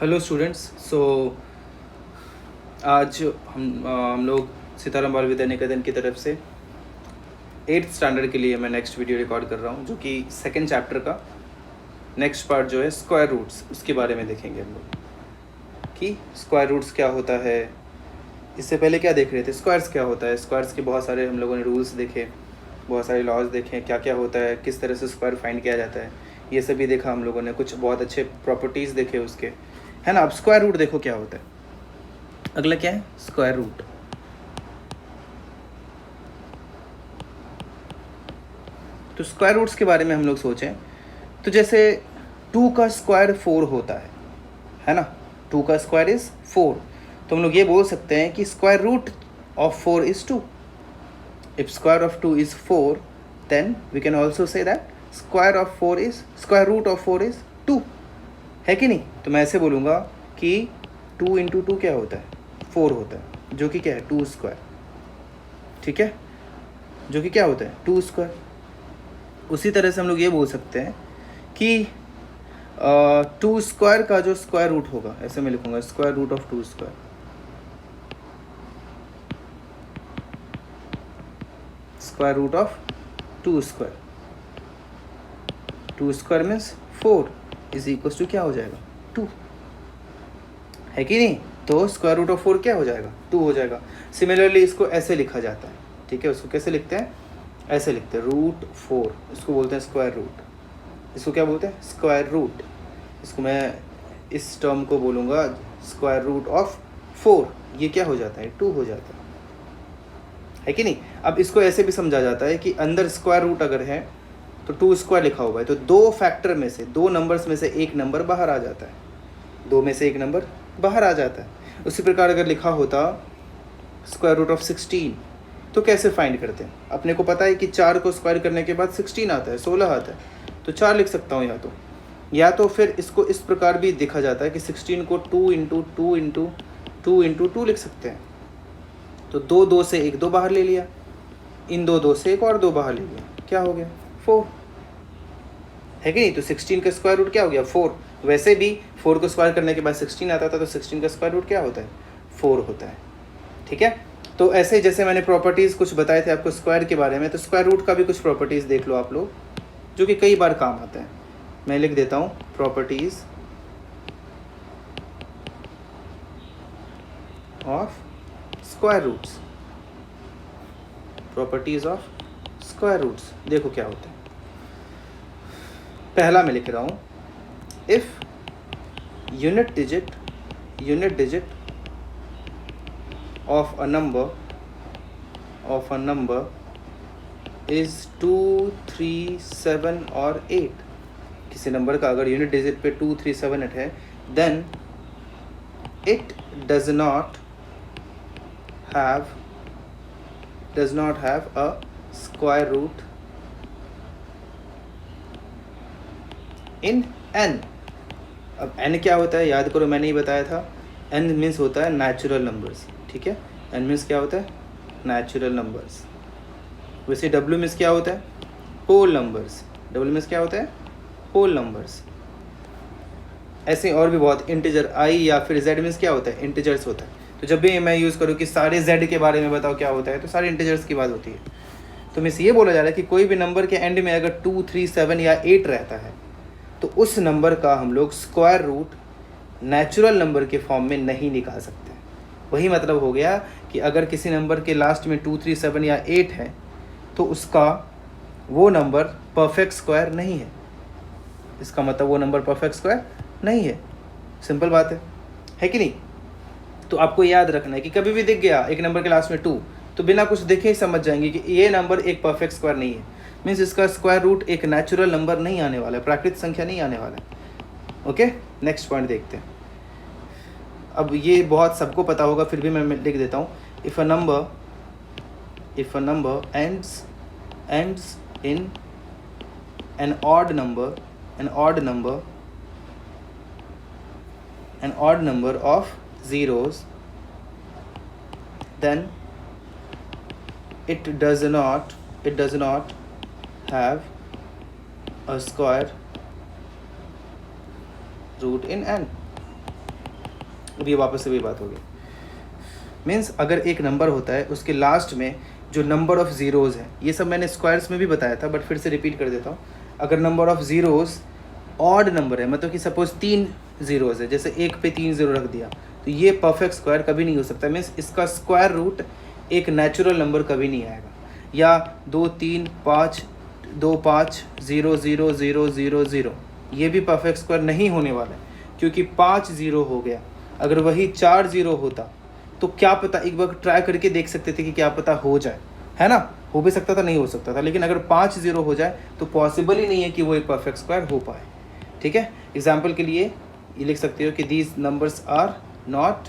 Hello students. आज हम लोग सीताराम बाल विद्या निकेतन की तरफ से 8th स्टैंडर्ड के लिए मैं नेक्स्ट वीडियो रिकॉर्ड कर रहा हूँ, जो कि सेकंड चैप्टर का नेक्स्ट पार्ट जो है स्क्वायर रूट्स, उसके बारे में देखेंगे हम लोग कि स्क्वायर रूट्स क्या होता है। इससे पहले क्या देख रहे थे, स्क्वायर्स क्या होता है। स्क्वायर्स के बहुत सारे हम लोगों ने रूल्स देखे, बहुत सारे लॉज देखे, क्या क्या होता है, किस तरह से स्क्वायर फाइंड किया जाता है, ये सभी देखा हम लोगों ने। कुछ बहुत अच्छे प्रॉपर्टीज़ देखे उसके, है ना। अब स्क्वायर रूट देखो क्या होता है। अगला क्या है, स्क्वायर रूट। तो स्क्वायर रूट्स के बारे में हम लोग सोचें तो जैसे 2 का स्क्वायर 4 होता है ना। 2 का स्क्वायर इज 4, तो हम लोग ये बोल सकते हैं कि square root of 4 is 2। If square of 2 is 4, then we can also say that square root of 4 is 2, है कि नहीं। तो मैं ऐसे बोलूँगा कि 2 इंटू 2 क्या होता है, 4 होता है, जो कि क्या है 2 स्क्वायर, ठीक है, जो कि क्या होता है 2 स्क्वायर। उसी तरह से हम लोग ये बोल सकते हैं कि 2 स्क्वायर का जो स्क्वायर रूट होगा, ऐसे मैं लिखूंगा square root of 2 square. Square root of 2 square, 2 square means 4 is equal to क्या हो जाएगा 2, है कि नहीं। तो स्क्वायर रूट ऑफ 4 क्या हो जाएगा 2 हो जाएगा। सिमिलरली इसको ऐसे लिखा जाता है, ठीक है। उसको कैसे लिखते हैं, ऐसे लिखते हैं रूट 4, इसको बोलते हैं स्क्वायर रूट। इसको क्या बोलते हैं, स्क्वायर रूट। इसको मैं इस टर्म को बोलूँगा स्क्वायर रूट ऑफ 4, ये क्या हो जाता है 2 हो जाता है कि नहीं। अब इसको ऐसे भी समझा जाता है कि अंदर स्क्वायर रूट अगर है तो 2 स्क्वायर लिखा हुआ है, तो 2 फैक्टर में से, 2 नंबर्स में से एक नंबर बाहर आ जाता है, 2 में से एक नंबर बाहर आ जाता है। उसी प्रकार अगर लिखा होता स्क्वायर रूट ऑफ 16, तो कैसे फाइंड करते हैं। अपने को पता है कि 4 को स्क्वायर करने के बाद 16 आता है, 16 आता है, तो 4 लिख सकता हूँ। या तो फिर इसको इस प्रकार भी देखा जाता है कि 16 को 2 इंटू 2 इंटू 2 इंटू 2 लिख सकते हैं। तो 2 से एक 2 बाहर ले लिया, इन 2 से एक और 2 बाहर ले लिया, क्या हो गया 4, है कि नहीं। तो 16 का स्क्वायर रूट क्या हो गया 4। वैसे भी 4 को स्क्वायर करने के बाद 16 आता था, तो 16 का स्क्वायर रूट क्या होता है 4 होता है, ठीक है। तो ऐसे जैसे मैंने प्रॉपर्टीज़ कुछ बताए थे आपको स्क्वायर के बारे में, तो स्क्वायर रूट का भी कुछ प्रॉपर्टीज़ देख लो आप लोग, जो कि कई बार काम आते हैं। मैं लिख देता हूँ properties of square roots. Properties of square roots देखो क्या होते हैं। पहला मैं लिख रहा हूँ, if unit digit of a number is 2, 3, 7 और 8। किसी नंबर का अगर यूनिट डिजिट पे 2, 3, 7, 8 है, then it does not have a square root in n। अब n क्या होता है याद करो, मैंने ही बताया था, n मीन्स होता है नेचुरल नंबर्स, ठीक है। n मीन्स क्या होता है नेचुरल नंबर्स। वैसे w मीन्स क्या होता है होल नंबर्स, w मीन्स क्या होता है होल नंबर्स। ऐसे और भी बहुत, इंटीजर i या फिर z मीन्स क्या होता है इंटीजर्स होता है। तो जब भी मैं यूज़ करूँ कि सारे z के बारे में बताओ क्या होता है, तो सारे इंटीजर्स की बात होती है। तो मीन्स ये बोला जा रहा है कि कोई भी नंबर के एंड में अगर 2, 3, 7 या 8 रहता है, तो उस नंबर का हम लोग स्क्वायर रूट नेचुरल नंबर के फॉर्म में नहीं निकाल सकते। वही मतलब हो गया कि अगर किसी नंबर के लास्ट में 2, 3, 7 या 8 है, तो उसका वो नंबर परफेक्ट स्क्वायर नहीं है। इसका मतलब वो नंबर परफेक्ट स्क्वायर नहीं है, सिंपल बात है कि नहीं। तो आपको याद रखना है कि कभी भी दिख गया एक नंबर के लास्ट में 2, तो बिना कुछ देखे ही समझ जाएंगे कि ये नंबर एक परफेक्ट स्क्वायर नहीं है। मीन्स इसका स्क्वायर रूट एक नेचुरल नंबर नहीं आने वाला है, प्राकृतिक संख्या नहीं आने वाला है। ओके, नेक्स्ट पॉइंट देखते हैं। अब ये बहुत सबको पता होगा, फिर भी मैं लिख देता हूँ। If a number ends in an odd number of zeros, then it does not have a square root in n। अब ये वापस से वही बात होगी। मीन्स अगर एक नंबर होता है उसके लास्ट में जो नंबर ऑफ़ ज़ीरोज़ है, ये सब मैंने स्क्वायर्स में भी बताया था बट फिर से रिपीट कर देता हूँ। अगर number of zeros odd number है, मतलब कि सपोज़ 3 ज़ीरोज़ है, जैसे 1 पे 3 ज़ीरो रख दिया, तो ये परफेक्ट स्क्वायर कभी नहीं हो सकता। मीन्स इसका स्क्वायर रूट एक नेचुरल नंबर कभी नहीं आएगा। या 2 3 5 2 5 0 0 0 0 0, ये भी परफेक्ट स्क्वायर नहीं होने वाला है, क्योंकि 5 ज़ीरो हो गया। अगर वही 4 ज़ीरो होता तो क्या पता, एक बार ट्राई करके देख सकते थे कि क्या पता हो जाए, है ना। हो भी सकता था, नहीं हो सकता था, लेकिन अगर 5 ज़ीरो हो जाए तो पॉसिबल ही नहीं है कि वो एक परफेक्ट स्क्वायर हो पाए। ठीक है, एग्जाम्पल के लिए ये लिख सकते हो कि these numbers are not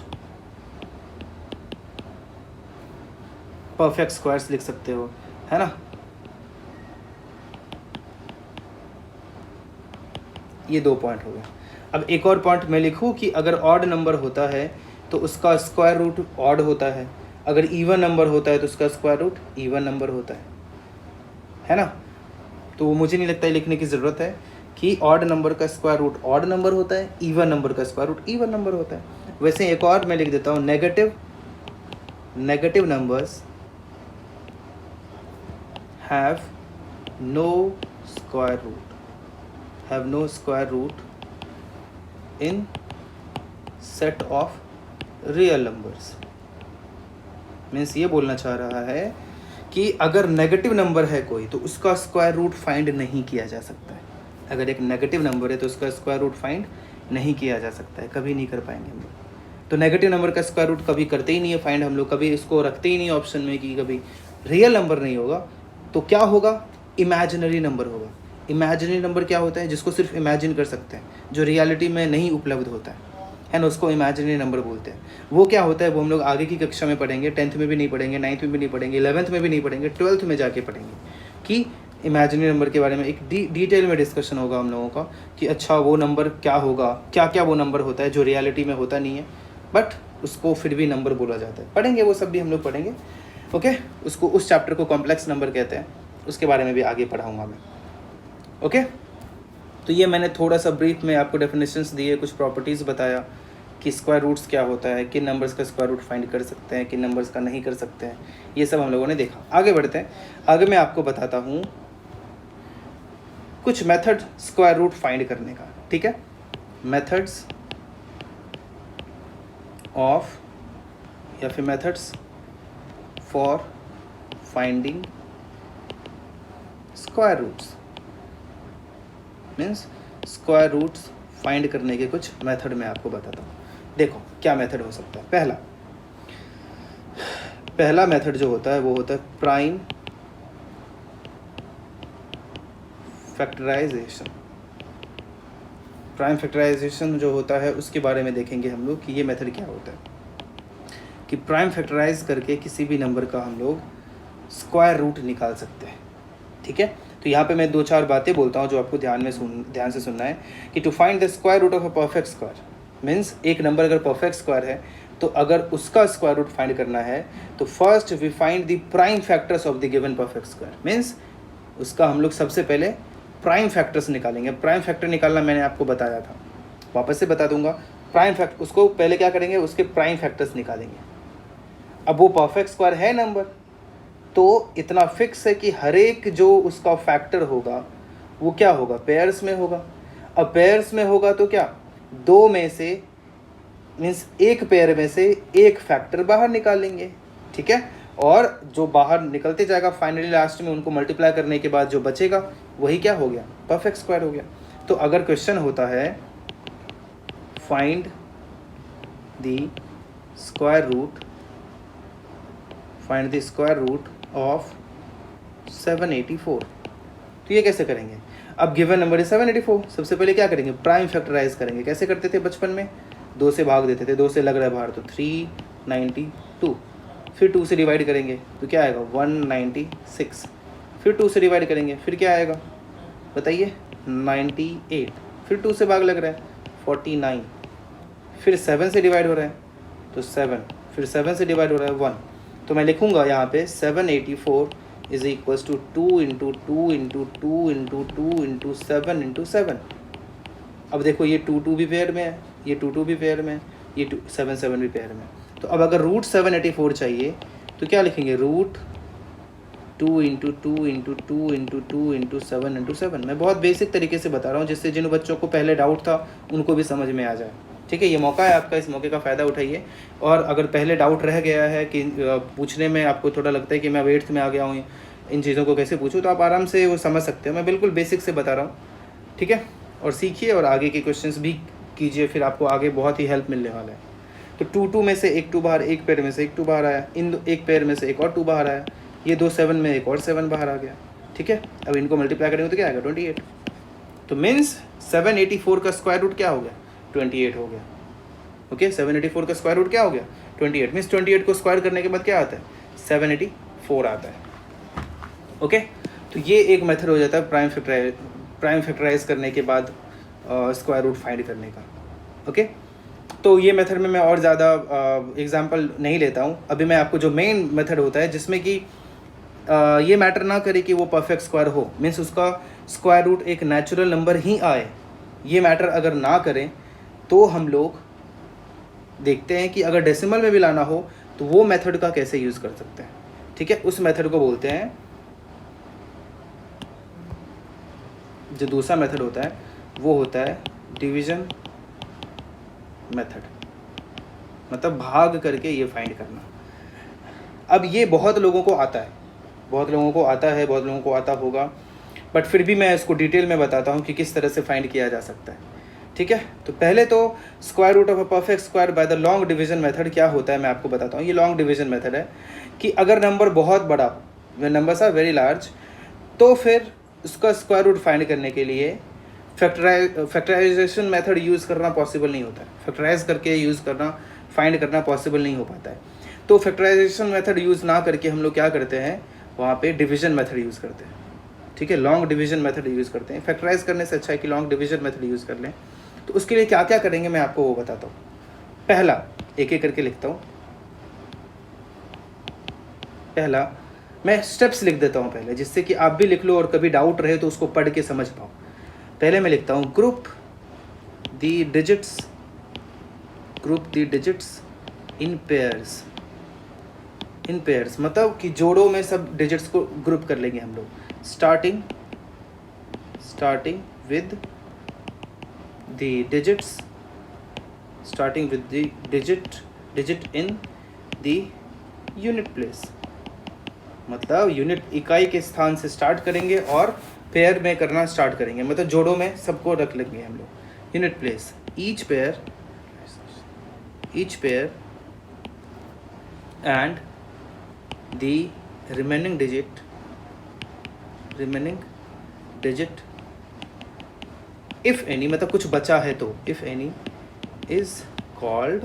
perfect squares लिख सकते हो, है ना। ये 2 पॉइंट हो गए। अब एक और पॉइंट मैं लिखूँ कि अगर ऑड नंबर होता है तो उसका स्क्वायर रूट ऑड होता है, अगर इवन नंबर होता है तो उसका स्क्वायर रूट इवन नंबर होता है ना। तो मुझे नहीं लगता है लिखने की ज़रूरत है कि ऑड नंबर का स्क्वायर रूट ऑड नंबर होता है, इवन नंबर का स्क्वायर रूट इवन नंबर होता है। वैसे एक और मैं लिख देता हूँ, negative numbers have no square root in set of real numbers. Means ये बोलना चाह रहा है कि अगर नेगेटिव नंबर है कोई तो उसका स्क्वायर रूट फाइंड नहीं किया जा सकता है। अगर एक नेगेटिव नंबर है तो उसका स्क्वायर रूट फाइंड नहीं किया जा सकता है, कभी नहीं कर पाएंगे हम लोग। तो नेगेटिव नंबर का स्क्वायर रूट कभी करते ही नहीं है फाइंड हम लोग, कभी इसको रखते ही नहीं ऑप्शन में कि कभी रियल नंबर नहीं होगा। तो क्या होगा, इमेजिनरी नंबर होगा। इमेजिनरी नंबर क्या होता है, जिसको सिर्फ इमेजिन कर सकते हैं, जो रियलिटी में नहीं उपलब्ध होता है ना, उसको इमेजिनरी नंबर बोलते हैं। वो क्या होता है वो हम लोग आगे की कक्षा में पढ़ेंगे, 10th में भी नहीं पढ़ेंगे, 9th में भी नहीं पढ़ेंगे, 11th में भी नहीं पढ़ेंगे, 12th में जाके पढ़ेंगे कि इमेजिनरी नंबर के बारे में एक डिटेल में डिस्कशन होगा हम लोगों का कि अच्छा वो नंबर क्या होगा, क्या क्या वो नंबर होता है जो रियलिटी में होता नहीं है बट उसको फिर भी नंबर बोला जाता है। पढ़ेंगे वो सब भी हम लोग पढ़ेंगे, ओके। उसको उस चैप्टर को कॉम्प्लेक्स नंबर कहते हैं, उसके बारे में भी आगे पढ़ाऊँगा मैं, ओके। तो ये मैंने थोड़ा सा ब्रीफ में आपको डेफिनेशंस दिए, कुछ प्रॉपर्टीज़ बताया कि स्क्वायर रूट्स क्या होता है, किन नंबर्स का स्क्वायर रूट फाइंड कर सकते हैं, किन नंबर्स का नहीं कर सकते हैं, ये सब हम लोगों ने देखा। आगे बढ़ते हैं, आगे मैं आपको बताता हूँ कुछ मेथड स्क्वायर रूट फाइंड करने का, ठीक है। मेथड्स ऑफ या फिर methods for finding square roots, means square roots find करने के कुछ मेथड मैं आपको बताता हूँ। देखो क्या मेथड हो सकता है। पहला मेथड जो होता है वो होता है प्राइम फैक्टराइजेशन। प्राइम फैक्टराइजेशन जो होता है उसके बारे में देखेंगे हम लोग कि ये मेथड क्या होता है, कि प्राइम फैक्टराइज करके किसी भी नंबर का हम लोग स्क्वायर रूट निकाल सकते हैं, ठीक है। तो यहाँ पे मैं 2-4 बातें बोलता हूँ जो आपको ध्यान से सुनना है कि to find the square root of a perfect square, means एक नंबर अगर परफेक्ट स्क्वायर है तो अगर उसका स्क्वायर रूट फाइंड करना है तो first we find the prime factors of the given perfect square. Means उसका हम लोग सबसे पहले प्राइम फैक्टर्स निकालेंगे। प्राइम फैक्टर निकालना मैंने आपको बताया था, वापस से बता दूंगा। प्राइम फैक्टर, उसको पहले क्या करेंगे, उसके प्राइम फैक्टर्स निकालेंगे। अब वो परफेक्ट स्क्वायर है नंबर, तो इतना फिक्स है कि हर एक जो उसका फैक्टर होगा वो क्या होगा, पेयर्स में होगा। अब पेयर्स में होगा तो क्या, 2 में से मीन्स एक पेयर में से एक फैक्टर बाहर निकालेंगे, ठीक है। और जो बाहर निकलते जाएगा फाइनली लास्ट में उनको मल्टीप्लाई करने के बाद जो बचेगा वही क्या हो गया, परफेक्ट स्क्वायर हो गया। तो अगर क्वेश्चन होता है find the square root of 784, तो ये कैसे करेंगे। अब गिवन नंबर है 784, सबसे पहले क्या करेंगे, प्राइम फैक्टराइज करेंगे। कैसे करते थे बचपन में, 2 से भाग देते थे, 2 से लग रहा है बाहर तो 392, फिर 2 से डिवाइड करेंगे तो क्या आएगा 196, फिर 2 से डिवाइड करेंगे फिर क्या आएगा बताइए 98, फिर 2 से भाग लग रहा है 49, फिर 7 से डिवाइड हो रहा है तो 7, फिर 7 से डिवाइड हो रहा है 1। तो मैं लिखूंगा यहाँ पे 784 is equals to 2 into 2 into 2 into 2 into 7 into 7। अब देखो ये 2 2 भी पेयर में है, ये 2 2 भी पेयर में है, ये 7 भी पेयर में। तो अब अगर रूट 784 चाहिए तो क्या लिखेंगे, root 2 into 2 into 2 into 2 into 7 into 7। मैं बहुत बेसिक तरीके से बता रहा हूँ जिससे जिन बच्चों को पहले डाउट था उनको भी समझ में आ जाए। ठीक है, ये मौका है आपका, इस मौके का फ़ायदा उठाइए। और अगर पहले डाउट रह गया है कि पूछने में आपको थोड़ा लगता है कि मैं 8th में आ गया हूँ, इन चीज़ों को कैसे पूछूँ, तो आप आराम से वो समझ सकते हो। मैं बिल्कुल बेसिक से बता रहा हूँ, ठीक है। और सीखिए और आगे के क्वेश्चंस भी कीजिए, फिर आपको आगे बहुत ही हेल्प मिलने वाला है। तो 2 में से एक 2 बाहर, एक पेयर में से एक 2 बाहर आया, एक पेयर में से एक और 2 बाहर आया, ये 2 7 में एक और 7 बाहर आ गया। ठीक है, अब इनको मल्टीप्लाई करेंगे तो क्या आएगा, 28। तो मीन्स 784 का स्क्वायर रूट क्या हो गया, 28 हो गया। ओके, 784 का स्क्वायर रूट क्या हो गया, 28। मीन्स 28 को स्क्वायर करने के बाद क्या आता है, 784 आता है। ओके, तो ये एक मेथड हो जाता है प्राइम फैक्टराइज करने के बाद स्क्वायर रूट फाइंड करने का। ओके, तो ये मेथड में मैं और ज़्यादा एग्जांपल नहीं लेता हूँ। अभी मैं आपको जो मेन मेथड होता है जिसमें कि ये मैटर ना करे कि वो परफेक्ट स्क्वायर हो, मीन्स उसका स्क्वायर रूट एक नेचुरल नंबर ही आए, ये मैटर अगर ना करें तो हम लोग देखते हैं कि अगर डेसिमल में भी लाना हो तो वो मेथड का कैसे यूज़ कर सकते हैं। ठीक है, उस मेथड को बोलते हैं, जो दूसरा मेथड होता है वो होता है डिवीजन मेथड, मतलब भाग करके ये फाइंड करना। अब ये बहुत लोगों को आता है, बहुत लोगों को आता होगा, बट फिर भी मैं इसको डिटेल में बताता हूँ कि किस तरह से फाइंड किया जा सकता है। ठीक है, तो पहले तो square root of a perfect square by the long division method क्या होता है मैं आपको बताता हूँ। ये लॉन्ग डिवीजन मेथड है कि अगर नंबर बहुत बड़ा, when numbers are very large, तो फिर उसका स्क्वायर रूट फाइंड करने के लिए फैक्टराइजेशन मेथड यूज़ करना पॉसिबल नहीं होता है। फैक्टराइज करके यूज़ करना, फाइंड करना पॉसिबल नहीं हो पाता है। तो फैक्टराइजेशन मेथड यूज़ ना करके हम लोग क्या करते हैं, वहाँ पे डिवीजन मेथड यूज़ करते हैं। ठीक है, लॉन्ग डिवीजन मेथड यूज़ करते हैं। फैक्टराइज करने से अच्छा है कि लॉन्ग डिवीजन मेथड यूज़ कर लें। तो उसके लिए क्या क्या करेंगे मैं आपको वो बताता हूँ। पहला, एक एक करके लिखता हूँ। पहला मैं स्टेप्स लिख देता हूँ पहले, जिससे कि आप भी लिख लो और कभी डाउट रहे तो उसको पढ़ के समझ पाओ। पहले मैं लिखता हूँ group the digits in pairs. In pairs मतलब कि जोड़ों में सब डिजिट्स को ग्रुप कर लेंगे हम लोग। Starting with the digits, starting with the digit in the unit place, मतलब यूनिट इकाई के स्थान से स्टार्ट करेंगे और पेयर में करना स्टार्ट करेंगे, मतलब जोड़ों में सबको रख लेंगे हम लोग। Unit place, each pair and the remaining digit if any, मतलब कुछ बचा है तो, if any is called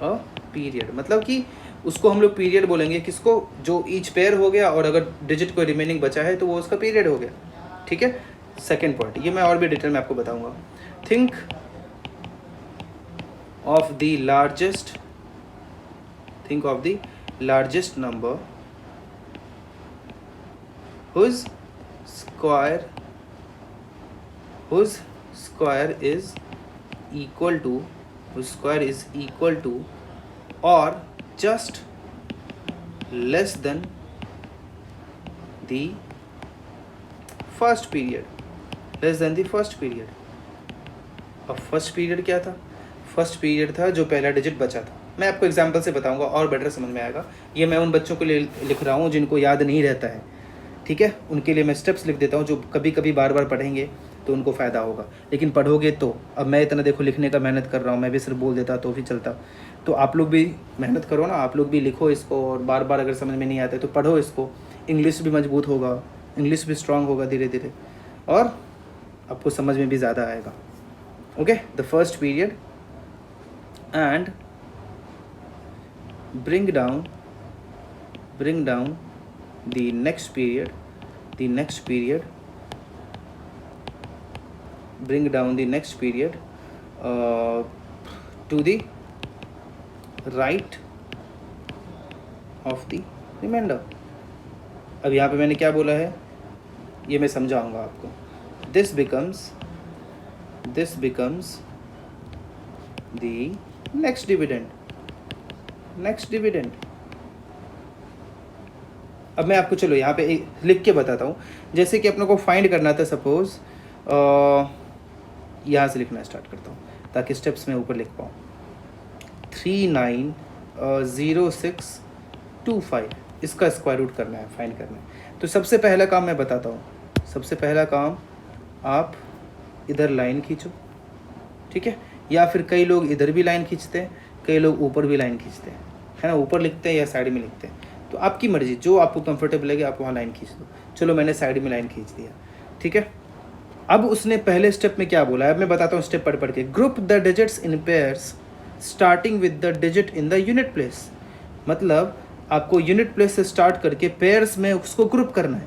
a period, मतलब कि उसको हम लोग पीरियड बोलेंगे किसको, जो ईच पेयर हो गया और अगर डिजिट कोई रिमेनिंग बचा है तो वो उसका पीरियड हो गया। ठीक है, सेकेंड पॉइंट, ये मैं और भी डिटेल में आपको बताऊंगा। Think of the largest number whose square is equal to or just less than the first period, अब फर्स्ट पीरियड क्या था, फर्स्ट पीरियड था जो पहला डिजिट बचा था। मैं आपको एग्जांपल से बताऊंगा और बेटर समझ में आएगा। ये मैं उन बच्चों के लिए लिख रहा हूँ जिनको याद नहीं रहता है। ठीक है, उनके लिए मैं स्टेप्स लिख देता हूँ, जो कभी कभी बार बार पढ़ेंगे तो उनको फ़ायदा होगा। लेकिन पढ़ोगे तो, अब मैं इतना देखो लिखने का मेहनत कर रहा हूँ, मैं भी सिर्फ बोल देता तो भी चलता, तो आप लोग भी मेहनत करो ना, आप लोग भी लिखो इसको, और बार बार अगर समझ में नहीं आता है तो पढ़ो इसको। इंग्लिश भी मजबूत होगा, इंग्लिश भी स्ट्रांग होगा धीरे धीरे, और आपको समझ में भी ज़्यादा आएगा। Okay, the first period and bring down the next period, bring down the next period to the right of the remainder। अब यहाँ पे मैंने क्या बोला है, ये मैं समझाऊंगा आपको। This becomes the next dividend. अब मैं आपको चलो यहाँ पे लिख के बताता हूँ। जैसे कि अपने को फाइंड करना था, सपोज यहाँ से लिखना स्टार्ट करता हूँ ताकि स्टेप्स में ऊपर लिख पाऊँ। 390625 इसका स्क्वायर रूट करना है, फाइंड करना है। तो सबसे पहला काम मैं बताता हूँ। सबसे पहला काम, आप इधर लाइन खींचो, ठीक है, या फिर कई लोग इधर भी लाइन खींचते हैं, कई लोग ऊपर भी लाइन खींचते हैं, है ना, ऊपर लिखते हैं या साइड में लिखते हैं, तो आपकी मर्जी, जो आपको कंफर्टेबल लगे आप वहाँ लाइन खींच दो। चलो मैंने साइड में लाइन खींच दिया, ठीक है। अब उसने पहले स्टेप में क्या बोला है, अब मैं बताता हूँ स्टेप पढ़ के। Group the digits in pairs starting with the digit in the unit place. मतलब आपको यूनिट प्लेस से स्टार्ट करके पेयर्स में उसको ग्रुप करना है,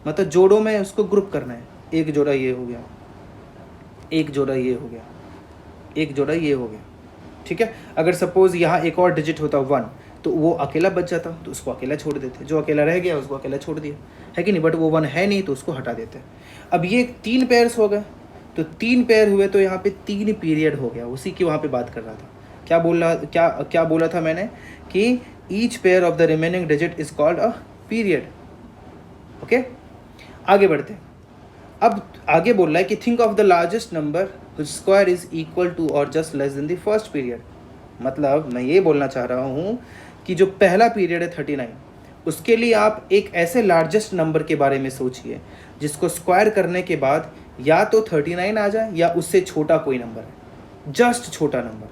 मतलब जोड़ों में उसको ग्रुप करना है। एक जोड़ा ये हो गया, एक जोड़ा ये हो गया, एक जोड़ा ये हो गया, ठीक है। अगर सपोज यहाँ एक और डिजिट होता 1 तो वो अकेला बच जाता, तो उसको अकेला छोड़ देते, जो अकेला रह गया उसको अकेला छोड़ दिया, है कि नहीं। बट वो 1 है नहीं तो उसको हटा देते। अब ये 3 पेयर्स हो गए, तो 3 पेयर हुए, तो यहाँ पे 3 पीरियड हो गया। उसी की वहाँ पे बात कर रहा था। क्या बोला था मैंने कि each pair of the remaining digit is called a period. Okay, आगे बढ़ते हैं। अब आगे बोल रहा है कि think of the largest number which square is equal to or just less than the first period. मतलब मैं ये बोलना चाह रहा हूँ कि जो पहला पीरियड है 39, उसके लिए आप एक ऐसे लार्जेस्ट नंबर के बारे में सोचिए जिसको स्क्वायर करने के बाद या तो 39 आ जाए या उससे छोटा कोई नंबर है, जस्ट छोटा नंबर।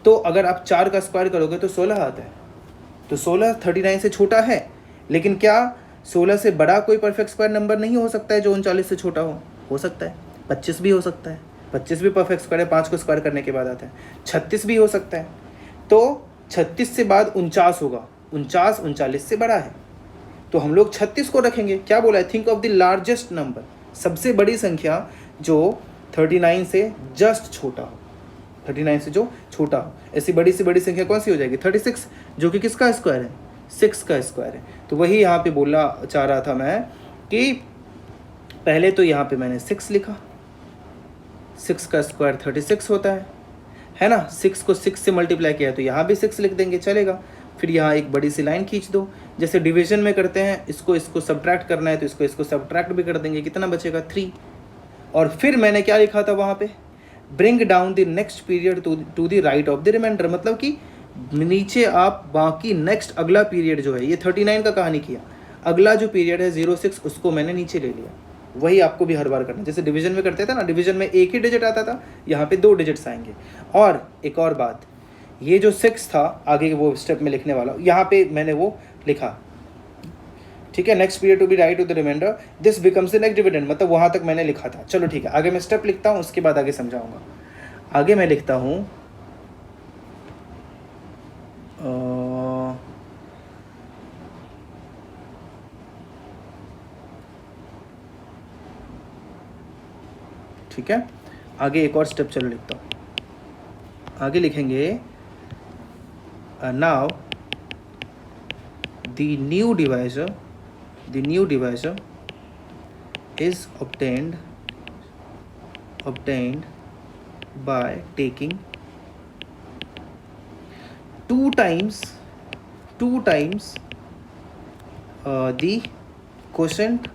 तो अगर आप 4 का स्क्वायर करोगे तो 16 आता है। तो 16 39 से छोटा है, लेकिन क्या 16 से बड़ा कोई परफेक्ट स्क्वायर नंबर नहीं हो सकता है जो 39 से छोटा हो सकता है। 25 भी हो सकता है, 25 भी परफेक्ट स्क्वायर है, 5 को स्क्वायर करने के बाद आता है। 36 भी हो सकता है, तो 36 से बाद 49 होगा, 49 39 से बड़ा है, तो हम लोग 36 को रखेंगे। क्या बोला है, think of the largest number, सबसे बड़ी संख्या जो 39 से जस्ट छोटा हो, 39 से जो छोटा हो। ऐसी बड़ी से बड़ी संख्या कौन सी हो जाएगी, 36, जो कि किसका स्क्वायर है, 6 का स्क्वायर है। तो वही यहाँ पे बोलना चाह रहा था मैं कि पहले तो यहाँ पे मैंने 6 लिखा, 6 का स्क्वायर 36 होता है ना। 6 को 6 से मल्टीप्लाई किया तो यहाँ भी 6 लिख देंगे, चलेगा। फिर यहाँ एक बड़ी सी लाइन खींच दो, जैसे डिवीजन में करते हैं, इसको सब्ट्रैक्ट करना है तो इसको सब्ट्रैक्ट भी कर देंगे, कितना बचेगा 3। और फिर मैंने क्या लिखा था वहाँ पे, bring down the next period to the right of the remainder. मतलब कि नीचे आप बाकी नेक्स्ट अगला पीरियड जो है, ये 39 का कहानी किया, अगला जो पीरियड है 06 उसको मैंने नीचे ले लिया। वही आपको भी हर बार करना, जैसे डिवीजन में करते थे ना, डिवीजन में एक ही डिजिट आता था, यहाँ पे 2 डिजिट्स आएंगे। और एक और बात, ये जो 6 था आगे वो स्टेप में लिखने वाला, यहाँ पे मैंने वो लिखा, ठीक है। Next period to be right to the remainder, this becomes the next dividend, मतलब वहाँ तक मैंने लिखा था। चलो ठीक है, आगे मैं स्टेप लिखता हूँ, उसके बाद आगे समझाऊंगा। आगे मैं लिखता हूँ ठीक है, आगे एक और स्टेप चलो लिखता हूँ। आगे लिखेंगे now the new divisor is obtained by taking 2 times the quotient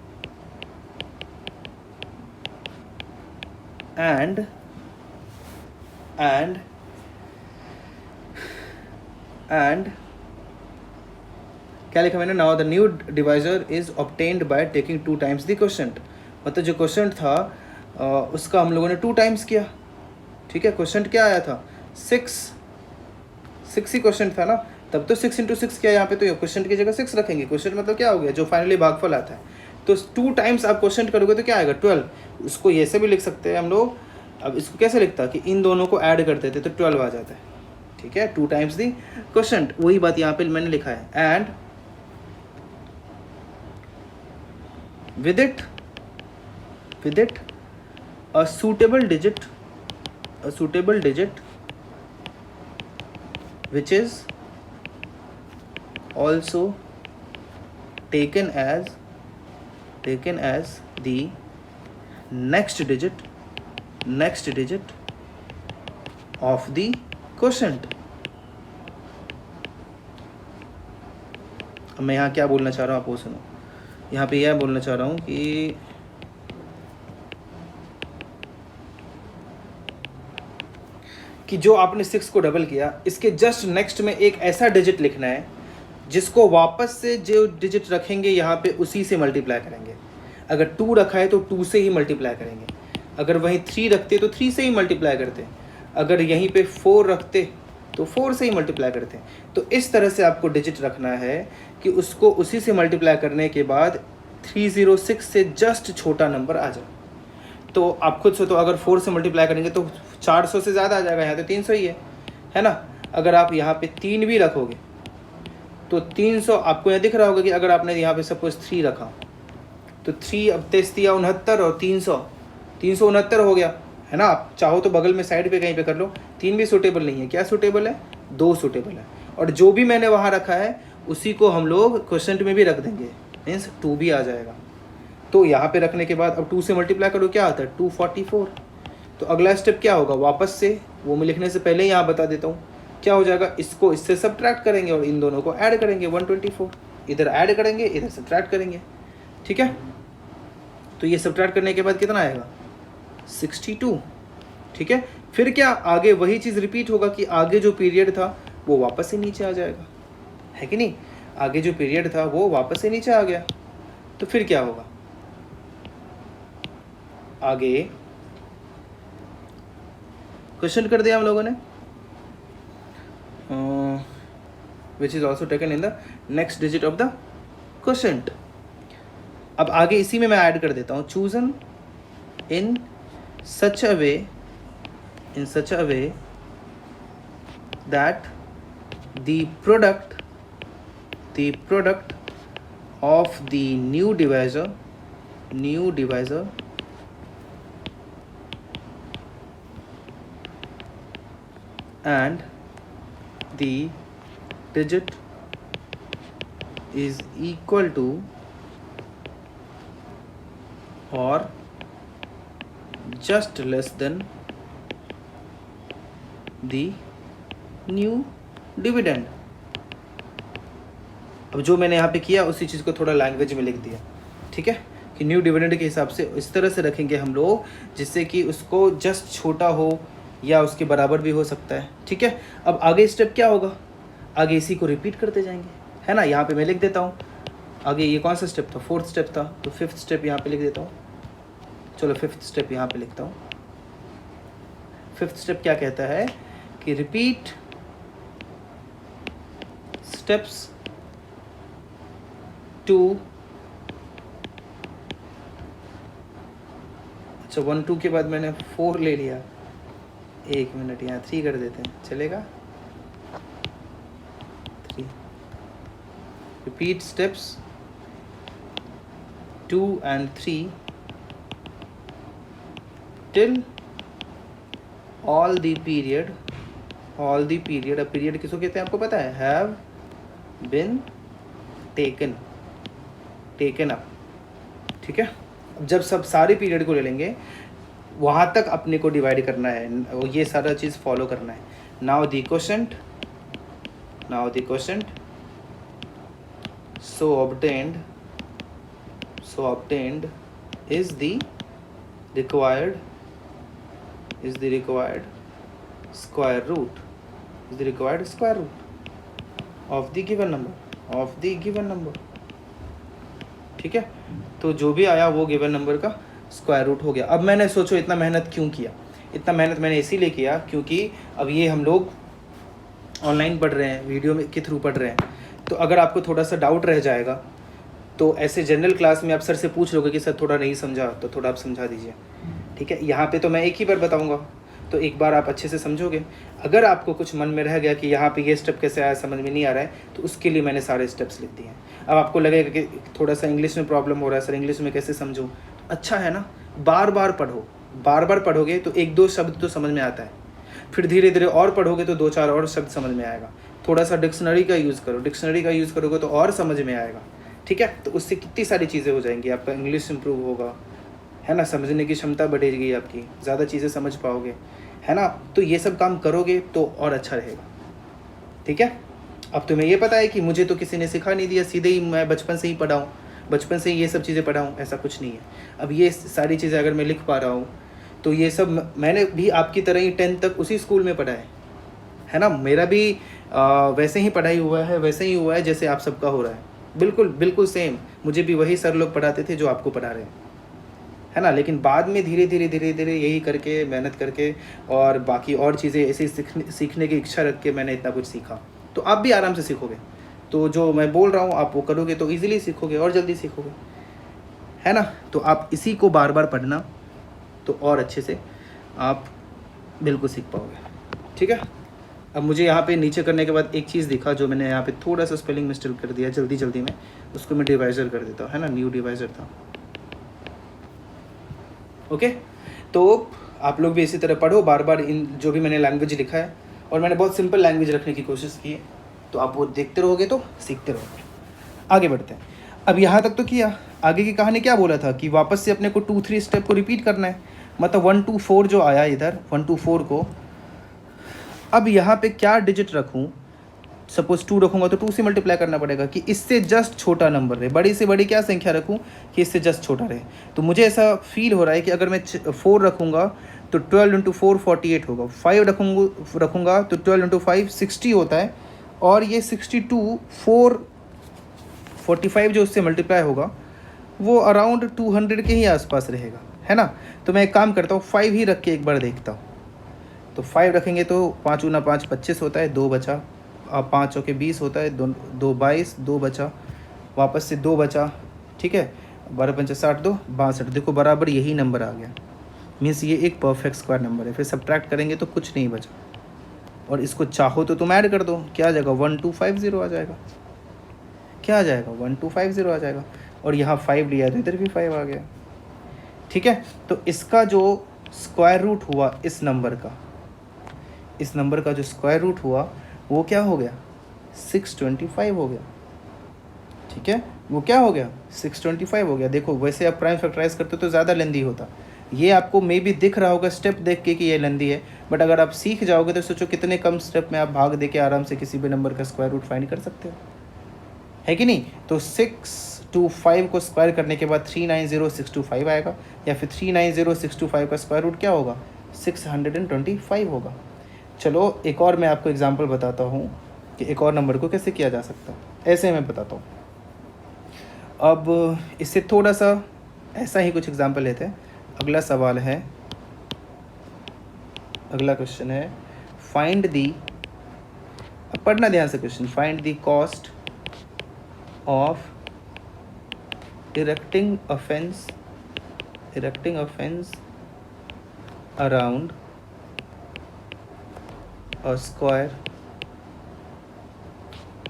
and क्या लिखा मैंने, now the new divisor is obtained by taking 2 times the quotient. मतलब जो क्वोशेंट था उसका हम लोगों ने 2 times किया, ठीक है। क्वोशेंट क्या आया था, 6 ही क्वोशेंट था ना, तब तो 6 × 6 किया, यहाँ पे तो क्वोशेंट की जगह 6 रखेंगे। क्वोशेंट मतलब क्या हो गया, जो फाइनली भागफल आता है। तो 2 times आप क्वोशेंट करोगे तो क्या आएगा, 12। उसको ऐसे भी लिख सकते हैं हम लोग। अब इसको कैसे लिखता कि इन दोनों को ऐड कर देते तो 12 आ जाता है, ठीक है। 2 times द क्वोशेंट, वही बात यहाँ पे मैंने लिखा है। And with it a suitable digit which is also taken as taken as the next digit of the quotient. अब मैं यहाँ क्या बोलना चाह रहा हूँ आप वो सुनो. यहाँ पे यह बोलना चाह रहा हूँ कि जो आपने 6 को डबल किया, इसके जस्ट नेक्स्ट में एक ऐसा डिजिट लिखना है जिसको वापस से जो डिजिट रखेंगे यहाँ पे उसी से मल्टीप्लाई करेंगे. अगर 2 रखा है तो 2 से ही मल्टीप्लाई करेंगे, अगर वहीं 3 रखते तो 3 से ही मल्टीप्लाई करते, अगर यहीं पे 4 रखते तो 4 से ही मल्टीप्लाई करते. तो इस तरह से आपको डिजिट रखना है कि उसको उसी से मल्टीप्लाई करने के बाद 306 से जस्ट छोटा नंबर आ जाए. तो आप खुद सोचो, अगर 4 से मल्टीप्लाई करेंगे तो 400 से ज़्यादा आ जाएगा, यहाँ तो 300 ही है ना. अगर आप यहाँ पे 3 भी रखोगे तो 300 आपको यहाँ दिख रहा होगा कि अगर आपने यहाँ पे सपोज 3 रखा तो 3 अब 69 और 369 हो गया, है ना. आप चाहो तो बगल में साइड पे कहीं पे कर लो. 3 भी सूटेबल नहीं है, क्या सूटेबल है, 2 सूटेबल है. और जो भी मैंने वहाँ रखा है उसी को हम लोग क्वेश्चन में भी रख देंगे, मीन्स 2 भी आ जाएगा. तो यहाँ पे रखने के बाद अब 2 से मल्टीप्लाई करो, क्या आता है 244. तो अगला स्टेप क्या होगा, वापस से वो मैं लिखने से पहले यहाँ बता देता हूँ क्या हो जाएगा. इसको इससे सब्ट्रैक्ट करेंगे और इन दोनों को ऐड करेंगे. 124 इधर ऐड करेंगे, इधर सब्ट्रैक्ट करेंगे. ठीक है, तो ये सब्ट्रैक्ट करने के बाद कितना आएगा 62. ठीक है, फिर क्या आगे वही चीज़ रिपीट होगा कि आगे जो पीरियड था वो वापस से नीचे आ जाएगा, है कि नहीं. आगे जो पीरियड था वो वापस से नीचे आ गया. तो फिर क्या होगा, आगे क्वेश्चन कर दिया हम लोगों ने, which is also taken in the next digit of the quotient. अब आगे इसी में मैं ऐड कर देता हूँ, chosen in such a way that the product of the new divisor and the digit is equal to or just less than the new dividend. अब जो मैंने यहाँ पे किया उसी चीज़ को थोड़ा लैंग्वेज में लिख दिया. ठीक है, कि न्यू डिविडेंड के हिसाब से इस तरह से रखेंगे हम लोग जिससे कि उसको जस्ट छोटा हो या उसके बराबर भी हो सकता है. ठीक है, अब आगे स्टेप क्या होगा, आगे इसी को रिपीट करते जाएंगे, है ना. यहाँ पे मैं लिख देता हूँ आगे ये कौन सा स्टेप था, 4th स्टेप था, तो 5th स्टेप यहाँ पे लिख देता हूँ. चलो 5th स्टेप यहाँ पे लिखता हूँ. 5th स्टेप क्या कहता है कि रिपीट स्टेप्स टू, अच्छा 1 2 के बाद मैंने 4 ले लिया, 1 मिनट यहाँ 3 कर देते हैं, चलेगा. 3 repeat steps 2 and 3 till all the period, अब पीरियड किसको कहते हैं आपको पता है, have been taken up. ठीक है, जब सब सारे पीरियड को ले लेंगे वहाँ तक अपने को डिवाइड करना है, ये सारा चीज़ फॉलो करना है. Now the quotient so obtained is the required square root of the given number. ठीक है, तो जो भी आया वो गिवन नंबर का स्क्वायर रूट हो गया. अब मैंने सोचो इतना मेहनत क्यों किया, इतना मेहनत मैंने इसीलिए किया क्योंकि अब ये हम लोग ऑनलाइन पढ़ रहे हैं, वीडियो में के थ्रू पढ़ रहे हैं. तो अगर आपको थोड़ा सा डाउट रह जाएगा तो ऐसे जनरल क्लास में आप सर से पूछ लोगे कि सर थोड़ा नहीं समझा तो थोड़ा आप समझा दीजिए. ठीक है, यहाँ पे तो मैं एक ही बार बताऊँगा तो एक बार आप अच्छे से समझोगे. अगर आपको कुछ मन में रह गया कि यहाँ पे ये स्टेप कैसे आया, समझ में नहीं आ रहा है, तो उसके लिए मैंने सारे स्टेप्स लिख दिए हैं. अब आपको लगेगा कि थोड़ा सा इंग्लिश में प्रॉब्लम हो रहा है, सर इंग्लिश में कैसे समझूँ. अच्छा है ना, बार बार पढ़ोगे तो 1-2 शब्द तो समझ में आता है, फिर धीरे धीरे और पढ़ोगे तो 2-4 और शब्द समझ में आएगा. थोड़ा सा डिक्शनरी का यूज़ करोगे तो और समझ में आएगा. ठीक है। तो उससे कितनी सारी चीज़ें हो जाएंगी, आपका इंग्लिश इंप्रूव होगा, है ना, समझने की क्षमता बढ़ेगी आपकी, ज़्यादा चीज़ें समझ पाओगे, है ना। तो ये सब काम करोगे तो और अच्छा रहेगा, ठीक है। अब तुम्हें ये पता है कि मुझे तो किसी ने सिखा नहीं दिया, सीधे ही मैं बचपन से ही पढ़ा हूँ, बचपन से ही ये सब चीज़ें पढ़ा हूँ, ऐसा कुछ नहीं है। अब ये सारी चीज़ें अगर मैं लिख पा रहा हूँ तो ये सब मैंने भी आपकी तरह ही 10th तक उसी स्कूल में पढ़ा है ना। मेरा भी वैसे ही पढ़ाई हुआ है, वैसे ही हुआ है जैसे आप सबका हो रहा है, बिल्कुल बिल्कुल सेम। मुझे भी वही सर लोग पढ़ाते थे जो आपको पढ़ा रहे हैं, है ना। लेकिन बाद में धीरे धीरे यही करके, मेहनत करके और बाकी और चीज़ें ऐसे सीखने की इच्छा रख के मैंने इतना कुछ सीखा। तो आप भी आराम से सीखोगे, तो जो मैं बोल रहा हूँ आप वो करोगे तो ईजिली सीखोगे और जल्दी सीखोगे, है ना। तो आप इसी को बार बार पढ़ना, तो और अच्छे से आप बिल्कुल सीख पाओगे, ठीक है। अब मुझे यहाँ पे नीचे करने के बाद एक चीज़ दिखा जो मैंने यहाँ पे थोड़ा सा स्पेलिंग मिस्टेक कर दिया जल्दी में, उसको मैं डिवाइज़र कर देता हूँ, है ना, न्यू डिवाइज़र था। ओके, तो आप लोग भी इसी तरह पढ़ो बार बार इन जो भी मैंने लैंग्वेज लिखा है, और मैंने बहुत सिंपल लैंग्वेज रखने की कोशिश की है, तो आप वो देखते रहोगे तो सीखते रहोगे। आगे बढ़ते हैं। अब यहाँ तक तो किया, आगे की कहानी क्या बोला था कि वापस से अपने को 2-3 स्टेप को रिपीट करना है, मतलब 1 2 4 जो आया इधर 1 2 4 को, अब यहाँ पे क्या डिजिट रखूँ, सपोज 2 रखूँगा तो 2 से मल्टीप्लाई करना पड़ेगा कि इससे जस्ट छोटा नंबर रहे, बड़ी से बड़ी क्या संख्या रखूँ कि इससे जस्ट छोटा रहे। तो मुझे ऐसा फील हो रहा है कि अगर मैं 4 रखूँगा तो 12 × 4 48 होगा, 5 रखूँगा तो 12 × 5 60 होता है, और ये 62 45 जो उससे मल्टीप्लाई होगा वो अराउंड 200 के ही आसपास रहेगा, है ना। तो मैं एक काम करता हूँ 5 ही रख के एक बार देखता हूँ। तो 5 रखेंगे तो 5 × 5 25 होता है, 2 बचा, 5 × 20 होता है, 2 22, 2 बचा, वापस से 2 बचा, ठीक है, 12 × 5 60, 2 62, देखो बराबर यही नंबर आ गया, मीन्स ये एक परफेक्ट स्क्वायर नंबर है। फिर सब्ट्रैक्ट करेंगे तो कुछ नहीं बचा, और इसको चाहो तो तुम ऐड कर दो, क्या आ जाएगा 1250 आ जाएगा, क्या आ जाएगा 1250 आ जाएगा, और यहाँ 5 लिया तो इधर भी 5 आ गया, ठीक है। तो इसका जो स्क्वायर रूट हुआ इस नंबर का जो स्क्वायर रूट हुआ वो क्या हो गया 625 हो गया, ठीक है, वो क्या हो गया 625 हो गया। देखो वैसे आप प्राइम फैक्टराइज करते तो ज़्यादा लेंदी होता, ये आपको मे भी दिख रहा होगा स्टेप देख के कि ये लेंदी है, बट अगर आप सीख जाओगे तो सोचो कितने कम स्टेप में आप भाग दे के आराम से किसी भी नंबर का स्क्वायर रूट फाइंड कर सकते हो, है कि नहीं। तो 625 को स्क्वायर करने के बाद 390625 आएगा, या फिर 390625 का स्क्वायर रूट क्या होगा 625 होगा। चलो एक और मैं आपको एग्जांपल बताता हूँ कि एक और नंबर को कैसे किया जा सकता है, ऐसे मैं बताता हूँ। अब इससे थोड़ा सा ऐसा ही कुछ एग्जांपल लेते हैं। अगला सवाल है, अगला क्वेश्चन है फाइंड दी, अब पढ़ना ध्यान से question, find the cost of erecting a fence around a square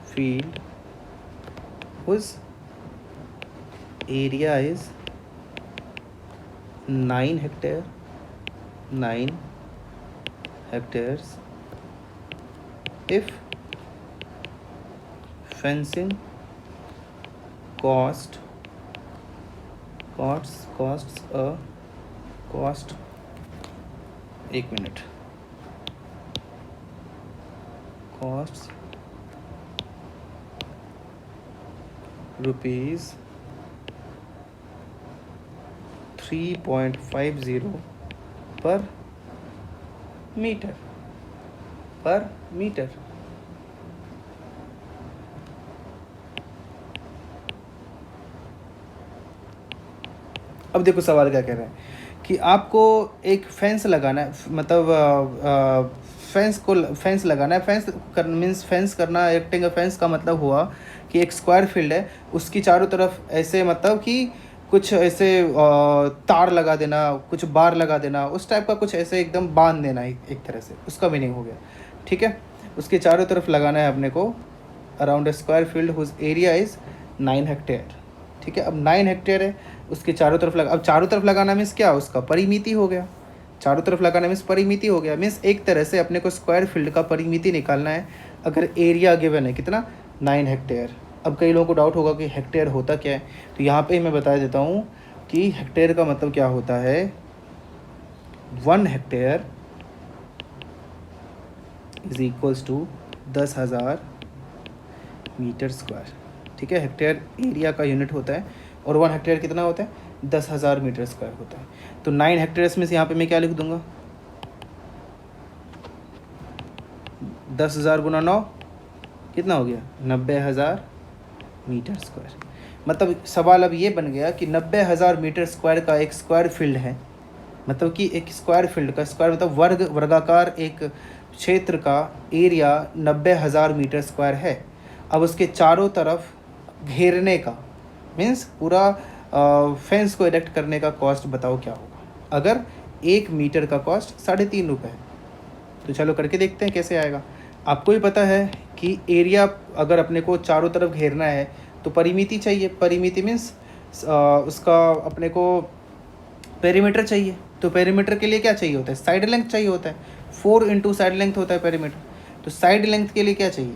field whose area is 9 hectares if fencing costs एक minute, costs rupees 3.50 per meter अब देखो सवाल क्या कह रहा है कि आपको एक फेंस लगाना है, मतलब फेंस लगाना है। फेंस करना, एक्टिंग अ फेंस का मतलब हुआ कि एक स्क्वायर फील्ड है, उसकी चारों तरफ ऐसे मतलब कि कुछ ऐसे तार लगा देना, कुछ बार लगा देना, उस टाइप का कुछ ऐसे एकदम बांध देना एक तरह से, उसका मीनिंग हो गया, ठीक है। उसके चारों तरफ लगाना है अपने को around a square field whose area is 9 hectare, ठीक है। अब 9 हेक्टेयर है, उसके चारों तरफ अब चारों तरफ लगाना मीन्स क्या, उसका परिमिति हो गया, चारों तरफ लगाना मीन्स परिमिति हो गया, मीन्स एक तरह से अपने को स्क्वायर फील्ड का परिमिति निकालना है। अगर एरिया गिवन है कितना 9 हेक्टेयर, अब कई लोगों को डाउट होगा कि हेक्टेयर होता क्या है, तो यहाँ पे मैं बता देता हूँ कि हेक्टेयर का मतलब क्या होता है। 1 hectare is equals to 10,000 metre square. ठीक है, हेक्टेयर एरिया का यूनिट होता है और 1 हेक्टेयर कितना होता है, 10,000 मीटर स्क्वायर होता है। तो 9 हेक्टेयर्स में से यहाँ पे मैं क्या लिख दूंगा, 10,000 गुना 9 कितना हो गया, 90,000 मीटर स्क्वायर। मतलब सवाल अब ये बन गया कि 90,000 मीटर स्क्वायर का एक स्क्वायर फील्ड है, मतलब कि एक स्क्वायर फील्ड का स्क्वायर मतलब वर्गाकार एक क्षेत्र का एरिया 90,000 मीटर स्क्वायर है। अब उसके चारों तरफ घेरने का मीन्स पूरा फेंस को इरेक्ट करने का कॉस्ट बताओ क्या होगा। अगर 1 मीटर का कॉस्ट 3.5 रुपये है, तो चलो करके देखते हैं कैसे आएगा। आपको ही पता है कि एरिया अगर अपने को चारों तरफ घेरना है तो परिमिति चाहिए। परिमिति मीन्स उसका अपने को पेरीमीटर चाहिए। तो पेरीमीटर के लिए क्या चाहिए होता है, साइड लेंथ चाहिए होता है। 4 इंटू साइड लेंथ होता है पेरीमीटर। तो साइड लेंथ के लिए क्या चाहिए,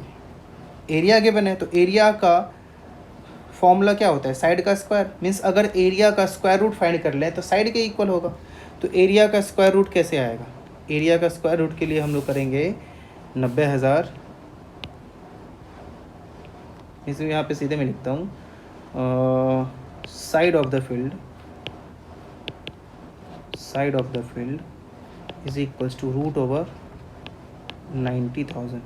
एरिया गिवन है। तो एरिया का फॉर्मूला क्या होता है, साइड का स्क्वायर। मीन्स अगर एरिया का स्क्वायर रूट फाइंड कर लें तो साइड के इक्वल होगा। तो एरिया का स्क्वायर रूट कैसे आएगा, एरिया का स्क्वायर रूट के लिए हम लोग करेंगे 90,000। इसमें यहाँ पे सीधे मैं लिखता हूँ side of the field is equals to root over 90,000।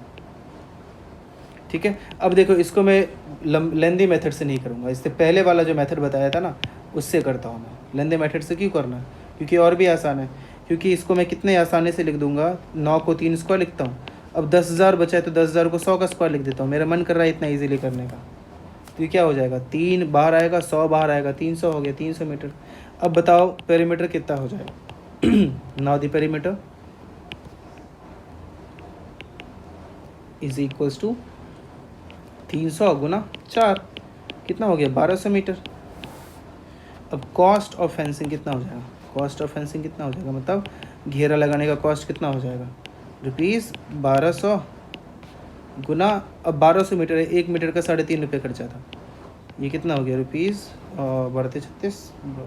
ठीक है, अब देखो इसको मैं लेंदी मेथड से नहीं करूँगा, इससे पहले वाला जो मेथड बताया था ना उससे करता हूँ मैं। लेंदी मेथड से क्यों करना है, क्योंकि और भी आसान है। क्योंकि इसको मैं कितने आसानी से लिख दूंगा, 9 को 3 स्क्वायर लिखता हूँ। अब 10,000 बचा है तो 10,000 को 100 का स्क्वायर लिख देता हूँ। मेरा मन कर रहा है इतना इजीली करने का। तो ये क्या हो जाएगा, 3 बाहर आएगा, 100 बाहर आएगा, 300 हो गया, 300 मीटर। अब बताओ पेरीमीटर कितना हो जाएगा। Now the perimeter is equals to 300 गुना 4 कितना हो गया, 1200 मीटर। अब कॉस्ट ऑफ फेंसिंग कितना हो जाएगा, कॉस्ट ऑफ फेंसिंग कितना हो जाएगा, मतलब घेरा लगाने का कॉस्ट कितना हो जाएगा, ₹1200 गुना, अब 1200 मीटर है, 1 मीटर का 3.5 रुपये खर्चा था। ये कितना हो गया, ₹36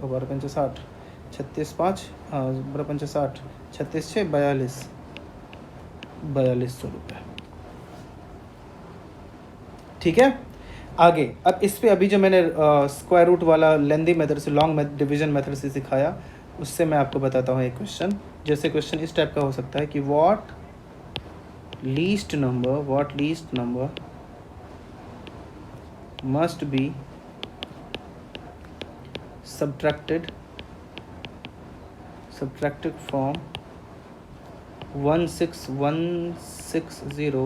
12 पंच 60, 36 5 12 पंच 60, 36 6 4200 रुपये। ठीक है, आगे अब इस पे अभी जो मैंने स्क्वायर रूट वाला लेंदी मेथड से, लॉन्ग डिवीजन मेथड से सिखाया, उससे मैं आपको बताता हूँ एक क्वेश्चन। जैसे क्वेश्चन इस टाइप का हो सकता है कि what least number must be subtracted from 16160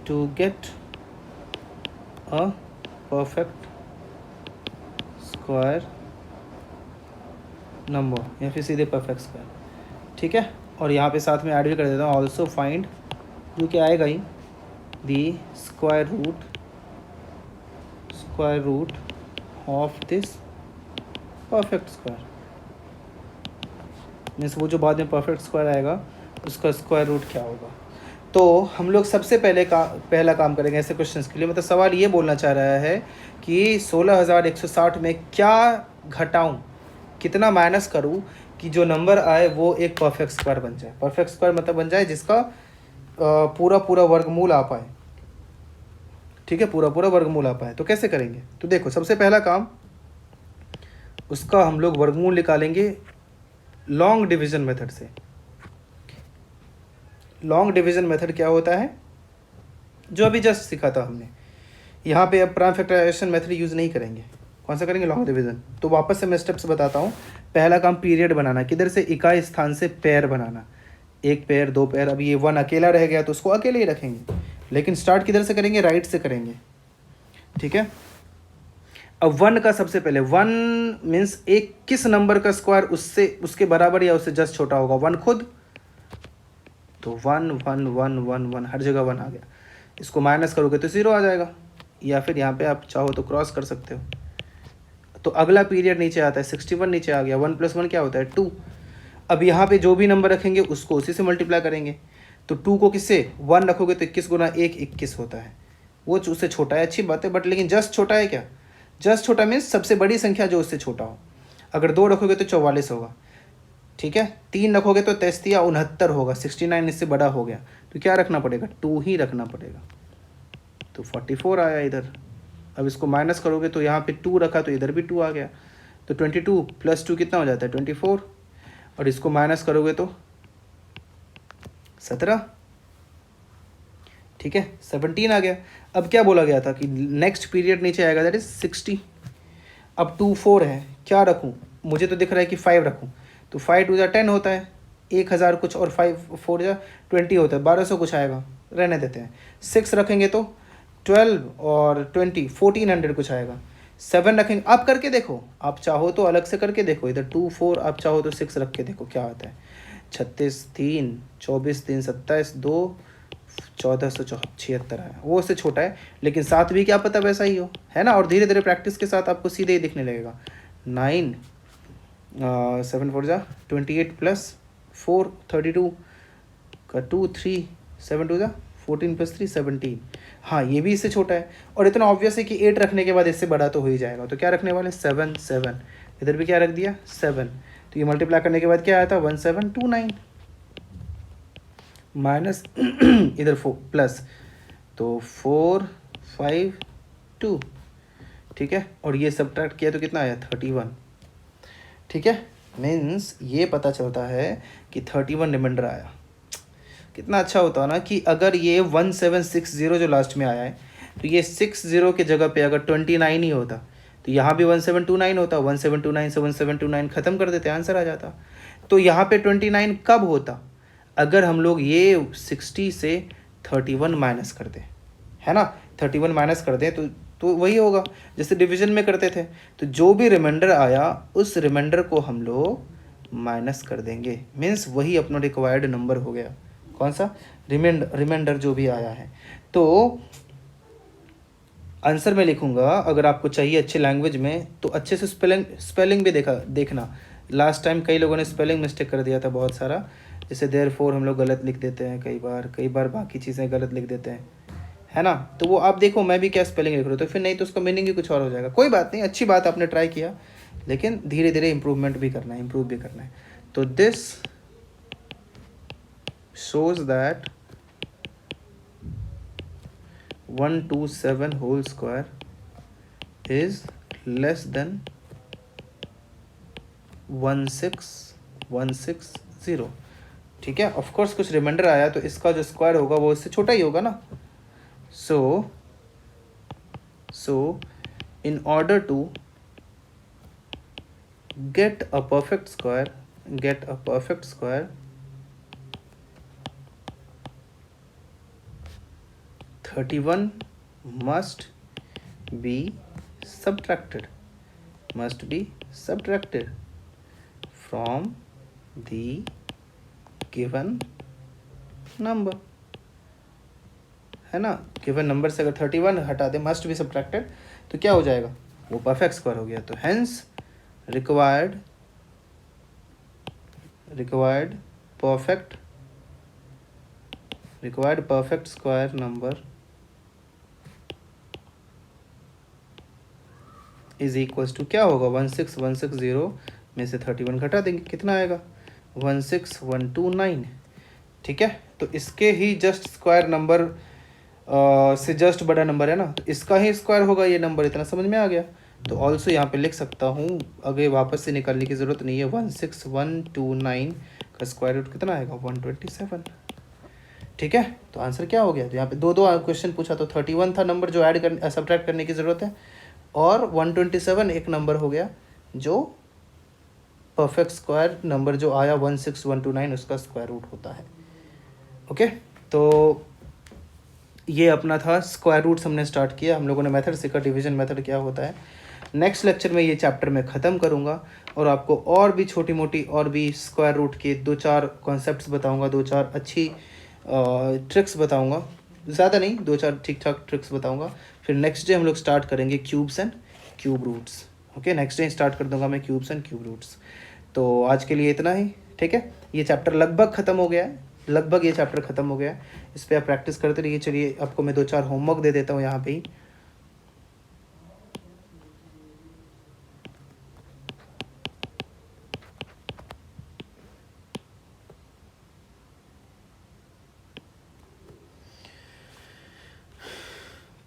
to get a perfect square number, या फिर सीधे परफेक्ट स्क्वायर। ठीक है, और यहाँ पे साथ में ऐड भी कर देता हूँ, ऑल्सो फाइंड, जो कि आएगा ही, the square root of this perfect square. Means वो जो बाद में परफेक्ट स्क्वायर आएगा उसका स्क्वायर रूट क्या होगा। तो हम लोग सबसे पहला काम करेंगे ऐसे क्वेश्चंस के लिए। मतलब सवाल ये बोलना चाह रहा है कि 16,160 में क्या घटाऊं, कितना माइनस करूं कि जो नंबर आए वो एक परफेक्ट स्क्वायर बन जाए। परफेक्ट स्क्वायर मतलब बन जाए जिसका पूरा वर्गमूल आ पाए। ठीक है, पूरा वर्गमूल आ पाए। तो कैसे करेंगे, तो देखो सबसे पहला काम, उसका हम लोग वर्गमूल निकालेंगे लॉन्ग डिवीजन मेथड से। लॉन्ग डिवीजन मेथड क्या होता है, जो अभी जस्ट सीखा था हमने। यहाँ पे अब प्राइम फैक्टराइजेशन मेथड यूज़ नहीं करेंगे। कौन सा करेंगे, लॉन्ग डिवीजन। तो वापस से मैं स्टेप्स बताता हूँ। पहला काम पीरियड बनाना, किधर से, इकाई स्थान से पेयर बनाना, 1 पेयर 2 पेयर। अब ये 1 अकेला रह गया तो उसको अकेले ही रखेंगे, लेकिन स्टार्ट किधर से करेंगे, राइट से करेंगे। ठीक है, अब 1 का सबसे पहले 1 मीन्स एक किस नंबर का स्क्वायर उसके बराबर या उससे जस्ट छोटा होगा, 1 खुद। तो 1 1 1 1 1 हर जगह 1 आ गया। इसको माइनस करोगे तो 0 आ जाएगा, या फिर यहाँ पे आप चाहो तो क्रॉस कर सकते हो। तो अगला पीरियड नीचे आता है, 61 नीचे आ गया। 1 + 1 क्या होता है, 2। अब यहाँ पे जो भी नंबर रखेंगे उसको उसी से मल्टीप्लाई करेंगे। तो 2 को किससे, 1 रखोगे तो 21 गुना 1 21 होता है। वो उससे छोटा है, अच्छी बात है, बट लेकिन जस्ट छोटा है क्या? जस्ट छोटा मीन्स सबसे बड़ी संख्या जो उससे छोटा हो। अगर 2 रखोगे तो 44 होगा, ठीक है। 3 रखोगे तो 63 होगा, 69 इससे बड़ा हो गया, तो क्या रखना पड़ेगा? 2 ही रखना पड़ेगा। तो 44 आया इधर। अब इसको माइनस करोगे तो यहाँ पे 2 रखा तो इधर भी 2 आ गया, तो 22 + 2 कितना हो जाता है? 24, और इसको माइनस करोगे तो 17, ठीक है, 17 आ गया। अब क्या बोला गया था कि नेक्स्ट पीरियड नीचे आएगा, दैट इज 60। अब 2 4 है, क्या रखूँ? मुझे तो दिख रहा है कि 5 रखूँ, तो 5 2 10 होता है, 1000 कुछ, और 5 4 20 होता है, 1200 कुछ आएगा, रहने देते हैं। 6 रखेंगे तो 12 और 20 1400 कुछ आएगा। 7 रखेंगे, आप करके देखो, आप चाहो तो अलग से करके देखो, इधर 2 4, आप चाहो तो 6 रख के देखो क्या आता है। 36 3 24 3 27 2 1476 आया, वो उससे छोटा है, लेकिन 7 भी क्या पता वैसा ही हो, है ना। और धीरे धीरे प्रैक्टिस के साथ आपको सीधे ही दिखने लगेगा। 9 7 4 जा 28 + 4 32 का 2 3 7 2 जा 14 + 3 17। हाँ, ये भी इससे छोटा है, और इतना ऑब्वियस है कि 8 रखने के बाद इससे बड़ा तो हो ही जाएगा। तो क्या रखने वाले? 7 7, इधर भी क्या रख दिया? 7। तो ये मल्टीप्लाई करने के बाद क्या आया था? 1729 माइनस इधर 4 प्लस, तो 4 5 2, ठीक है। और ये सब्ट्रैक्ट किया तो कितना आया? 31, ठीक है। मीन्स ये पता चलता है कि 31 रिमाइंडर आया। कितना अच्छा होता ना कि अगर ये 1760 जो लास्ट में आया है, तो ये 60 के जगह पे अगर 29 ही होता, तो यहाँ भी 1729 होता, 1729 से 1729 ख़त्म कर देते, आंसर आ जाता। तो यहाँ पे 29 कब होता? अगर हम लोग ये 60 से 31 माइनस कर दें, है ना, 31 माइनस कर दें तो वही होगा जैसे डिवीजन में करते थे। तो जो भी रिमाइंडर आया उस रिमाइंडर को हम लोग माइनस कर देंगे, मीन्स वही अपना रिक्वायर्ड नंबर हो गया। कौन सा? रिमाइंडर जो भी आया है। तो आंसर में लिखूंगा, अगर आपको चाहिए अच्छे लैंग्वेज में तो अच्छे से स्पेलिंग भी देखना। लास्ट टाइम कई लोगों ने स्पेलिंग मिस्टेक कर दिया था बहुत सारा, जैसे देयरफॉर हम लोग गलत लिख देते हैं कई बार बाकी चीज़ें गलत लिख देते हैं, है ना। तो वो आप देखो मैं भी क्या स्पेलिंग लिख रहा हूँ, तो फिर नहीं तो उसका मीनिंग ही कुछ और हो जाएगा। कोई बात नहीं, अच्छी बात आपने ट्राई किया, लेकिन धीरे धीरे इम्प्रूव भी करना है। तो this shows that 127 whole square is less than 16160, ठीक है। ऑफ कोर्स कुछ रिमाइंडर आया तो इसका जो स्क्वायर होगा वो इससे छोटा ही होगा ना। So in order to get a perfect square 31 must be subtracted from the given number, है ना। गिवन नंबर से अगर 31 हटा दे, मस्ट बी सब्ट्रैक्टेड, तो क्या हो जाएगा? वो परफेक्ट स्क्वायर हो गया। तो hence required perfect square number is equals to क्या होगा? 16160 में से 31 घटा देंगे, कितना आएगा? 16129, ठीक है। तो इसके ही जस्ट स्क्वायर नंबर से जस्ट बड़ा नंबर है ना, तो इसका ही स्क्वायर होगा ये नंबर। इतना समझ में आ गया। तो ऑल्सो यहाँ पे लिख सकता हूँ, अगर वापस से निकालने की ज़रूरत नहीं है। 16129 का स्क्वायर रूट कितना आएगा? 127, ठीक है। तो आंसर क्या हो गया? तो यहाँ पे दो क्वेश्चन पूछा, तो 31 था नंबर जो ऐड सब्ट्रैक्ट करने की ज़रूरत है, और 127 एक नंबर हो गया जो परफेक्ट स्क्वायर नंबर जो आया 16129 उसका स्क्वायर रूट होता है। ओके, तो ये अपना था स्क्वायर रूट्स हमने स्टार्ट किया, हम लोगों ने मेथड सीखा, डिवीजन मेथड क्या होता है। नेक्स्ट लेक्चर में ये चैप्टर मैं ख़त्म करूँगा और आपको और भी छोटी मोटी और भी स्क्वायर रूट के 2-4 कॉन्सेप्ट्स बताऊँगा, 2-4 अच्छी ट्रिक्स बताऊँगा, ज़्यादा नहीं, 2-4 ठीक ठाक ट्रिक्स बताऊँगा। फिर नेक्स्ट डे हम लोग स्टार्ट करेंगे cubes and cube roots. Okay, next day start कर दूँगा मैं क्यूब्स एंड क्यूब रूट्स। तो आज के लिए इतना ही, ठीक है। ये चैप्टर लगभग ख़त्म हो गया है, लगभग ये चैप्टर ख़त्म हो गया है। इस पर आप प्रैक्टिस करते रहिए। चलिए आपको मैं 2-4 होमवर्क दे देता हूँ यहाँ पे ही।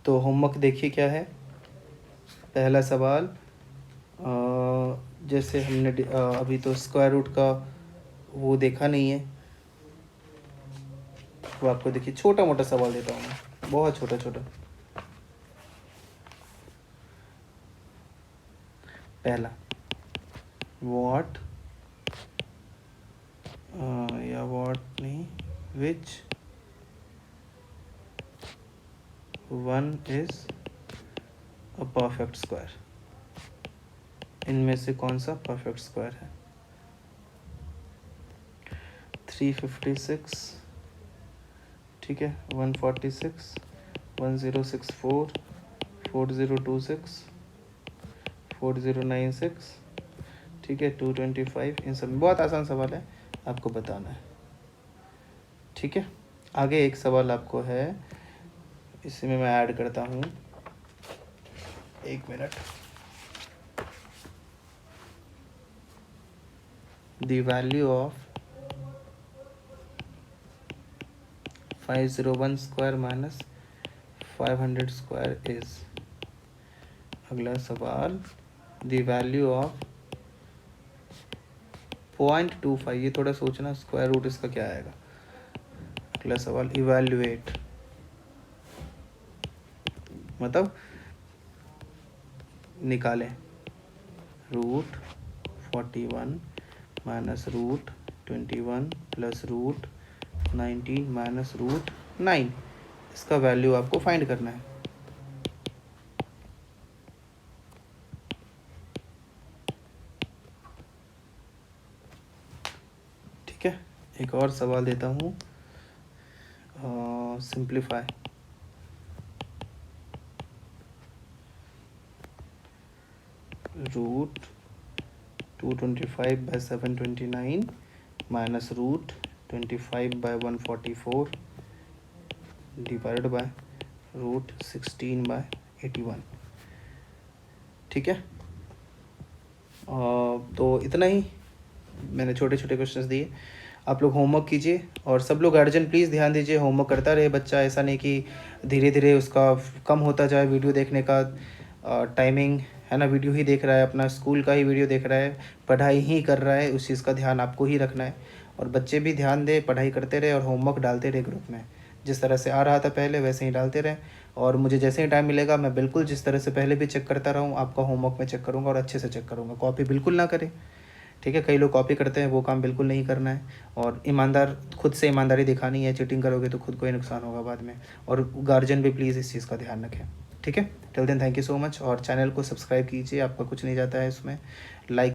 तो होमवर्क देखिए क्या है। पहला सवाल, जैसे हमने अभी तो स्क्वायर रूट का वो देखा नहीं है, वो आपको देखिए छोटा मोटा सवाल देता हूँ मैं, बहुत छोटा छोटा। पहला, व्हाट या व्हाट नहीं, which one is a perfect square, इनमें से कौन सा परफेक्ट स्क्वायर है। 356, ठीक है, 146, 1064, 4026, 4096, ठीक है, 225, इन सब में बहुत आसान सवाल है, आपको बताना है। ठीक है, आगे एक सवाल आपको है, इसमें मैं ऐड करता हूँ, 1 minute. The value of 501 square minus 500 square is. अगला सवाल, द वैल्यू ऑफ 0.25, ये थोड़ा सोचना, स्क्वायर रूट इसका क्या आएगा। अगला सवाल, इवैल्यूएट, मतलब निकालें, root 41 minus root 21 plus root 19 minus root 9, इसका वैल्यू आपको फाइंड करना है। ठीक है, एक और सवाल देता हूँ, simplify, root 225 by 729 minus root 25 by 144 divided by root 16 by 81। ठीक है, तो इतना ही मैंने छोटे छोटे क्वेश्चंस दिए। आप लोग होमवर्क कीजिए, और सब लोग गार्जियन प्लीज़ ध्यान दीजिए, होमवर्क करता रहे बच्चा, ऐसा नहीं कि धीरे धीरे उसका कम होता जाए वीडियो देखने का टाइमिंग, है ना। वीडियो ही देख रहा है, अपना स्कूल का ही वीडियो देख रहा है, पढ़ाई ही कर रहा है, उस चीज़ का ध्यान आपको ही रखना है। और बच्चे भी ध्यान दें, पढ़ाई करते रहे और होमवर्क डालते रहे ग्रुप में, जिस तरह से आ रहा था पहले वैसे ही डालते रहें। और मुझे जैसे ही टाइम मिलेगा मैं बिल्कुल जिस तरह से पहले भी चेक करता रहूँ, आपका होमवर्क में चेक करूँगा और अच्छे से चेक करूँगा। कॉपी बिल्कुल ना करें, ठीक है। कई लोग कॉपी करते हैं, वो काम बिल्कुल नहीं करना है। और ईमानदार, खुद से ईमानदारी दिखानी है, चीटिंग करोगे तो खुद को ही नुकसान होगा बाद में। और गार्जियन भी प्लीज़ इस चीज़ का ध्यान रखें, ठीक है। Till then thank you so much, और चैनल को सब्सक्राइब कीजिए, आपका कुछ नहीं जाता है इसमें, लाइक